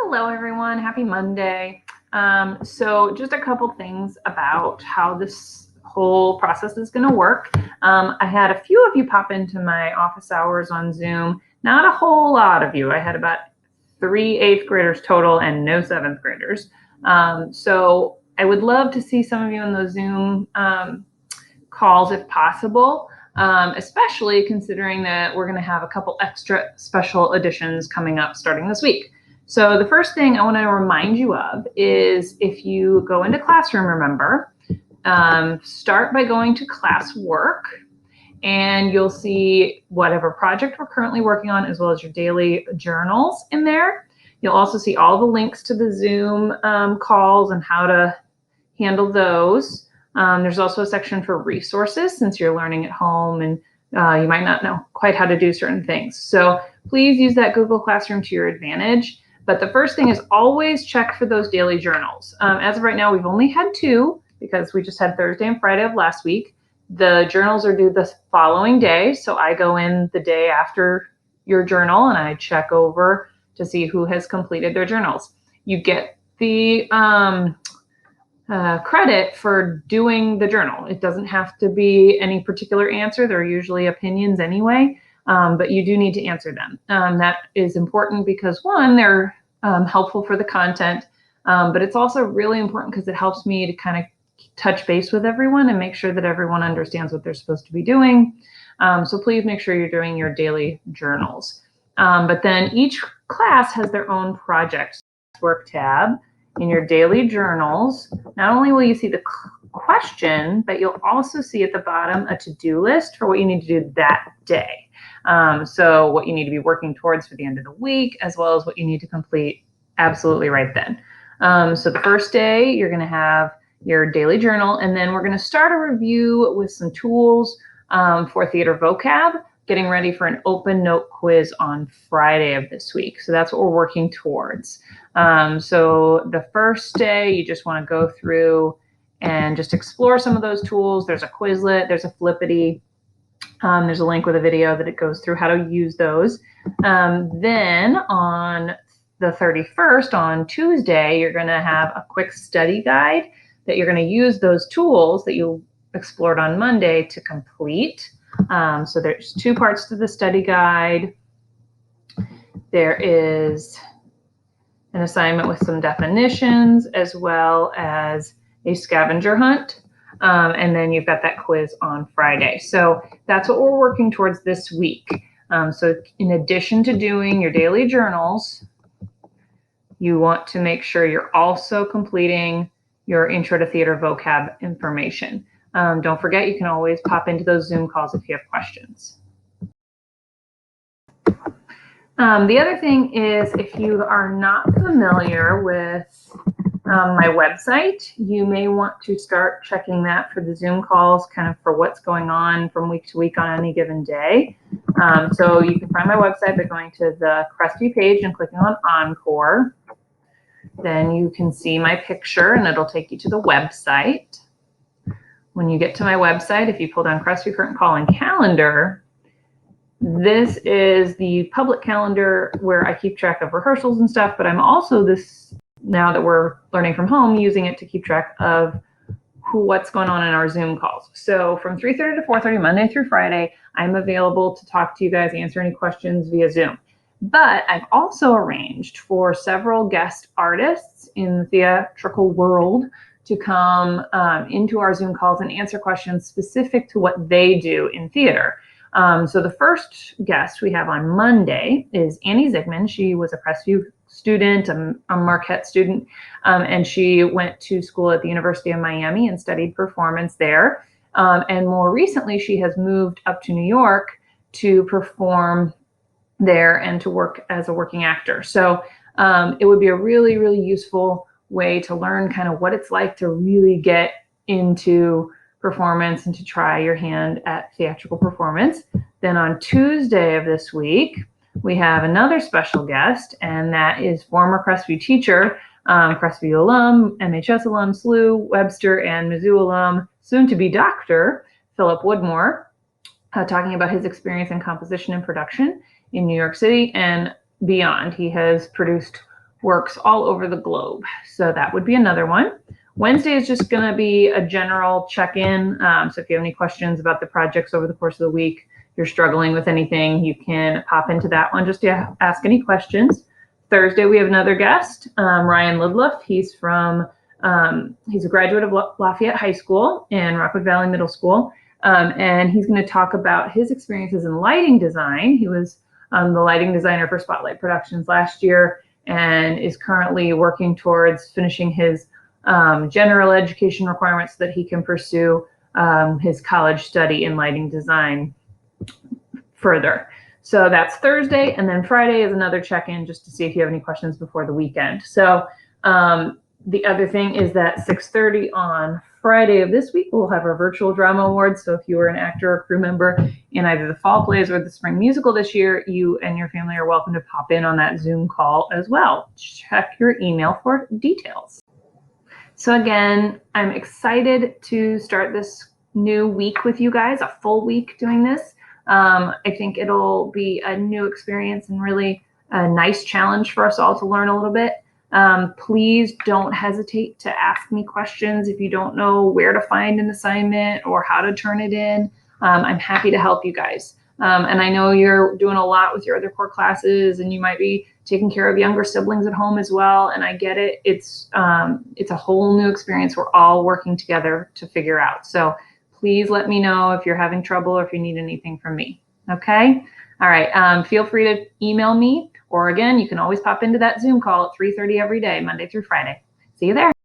Hello, everyone. Happy Monday. So just a couple things about how this whole process is going to work. I had a few of you pop into my office hours on Zoom. Not a whole lot of you. I had about 3 8th graders total and no 7th graders. So I would love to see some of you in those Zoom calls if possible, especially considering that we're going to have a couple extra special editions coming up starting this week. So the first thing I want to remind you of is if you go into Classroom, remember, start by going to classwork, and you'll see whatever project we're currently working on as well as your daily journals in there. You'll also see all the links to the Zoom calls and how to handle those. There's also a section for resources since you're learning at home and you might not know quite how to do certain things. So please use that Google Classroom to your advantage. But the first thing is always check for those daily journals. As of right now, we've only had 2 because we just had Thursday and Friday of last week. The journals are due the following day. So I go in the day after your journal and I check over to see who has completed their journals. You get the credit for doing the journal. It doesn't have to be any particular answer. They're usually opinions anyway, but you do need to answer them. That is important because, one, they're helpful for the content, but it's also really important because it helps me to kind of touch base with everyone and make sure that everyone understands what they're supposed to be doing. So please make sure you're doing your daily journals. But then each class has their own project work tab. In your daily journals, not only will you see the question, but you'll also see at the bottom a to-do list for what you need to do that day. So what you need to be working towards for the end of the week, as well as what you need to complete absolutely right then. So the first day, you're going to have your daily journal, and then we're going to start a review with some tools for theater vocab, getting ready for an open note quiz on Friday of this week. So that's what we're working towards. So the first day, you just want to go through and just explore some of those tools. There's a Quizlet, there's a Flippity, there's a link with a video that it goes through how to use those. Then on the 31st, on Tuesday, you're going to have a quick study guide that you're going to use those tools that you explored on Monday to complete. So there's 2 parts to the study guide. There is an assignment with some definitions as well as a scavenger hunt. And then you've got that quiz on Friday. So that's what we're working towards this week. So in addition to doing your daily journals, you want to make sure you're also completing your Intro to Theater vocab information. Don't forget, you can always pop into those Zoom calls if you have questions. The other thing is, if you are not familiar with my website, you may want to start checking that for the Zoom calls, kind of for what's going on from week to week on any given day. So you can find my website by going to the Crestview page and clicking on Encore. Then you can see my picture and it'll take you to the website. When you get to my website, if you pull down Crestview Curtain Call and Calendar, this is the public calendar where I keep track of rehearsals and stuff, but I'm also now that we're learning from home, using it to keep track of what's going on in our Zoom calls. So from 3:30 to 4:30, Monday through Friday, I'm available to talk to you guys, answer any questions via Zoom. But I've also arranged for several guest artists in the theatrical world to come into our Zoom calls and answer questions specific to what they do in theater. So the first guest we have on Monday is Annie Zigman. She was a Crestview student, a Marquette student, and she went to school at the University of Miami and studied performance there. And more recently, she has moved up to New York to perform there and to work as a working actor. So it would be a really, really useful way to learn kind of what it's like to really get into performance and to try your hand at theatrical performance. Then on Tuesday of this week, we have another special guest, and that is former Crestview teacher, Crestview alum, MHS alum, SLU, Webster, and Mizzou alum, soon to be Dr. Philip Woodmore, talking about his experience in composition and production in New York City and beyond. He has produced works all over the globe. So that would be another one. Wednesday is just going to be a general check-in. So if you have any questions about the projects over the course of the week, you're struggling with anything, you can pop into that one just to ask any questions. Thursday, we have another guest, Ryan Lidloff. He's a graduate of Lafayette High School and Rockwood Valley Middle School. And he's going to talk about his experiences in lighting design. He was the lighting designer for Spotlight Productions last year and is currently working towards finishing his general education requirements so that he can pursue his college study in lighting design further. So that's Thursday, and then Friday is another check-in just to see if you have any questions before the weekend. So the other thing is that 6:30 on Friday of this week, we'll have our virtual drama awards. So if you were an actor or crew member in either the fall plays or the spring musical this year, you and your family are welcome to pop in on that Zoom call as well. Check your email for details. So again, I'm excited to start this new week with you guys, a full week doing this. I think it'll be a new experience and really a nice challenge for us all to learn a little bit. Please don't hesitate to ask me questions if you don't know where to find an assignment or how to turn it in. I'm happy to help you guys. And I know you're doing a lot with your other core classes and you might be taking care of younger siblings at home as well. And I get it. It's a whole new experience we're all working together to figure out. So please let me know if you're having trouble or if you need anything from me. Okay? All right. Feel free to email me, or again, you can always pop into that Zoom call at 3:30 every day, Monday through Friday. See you there.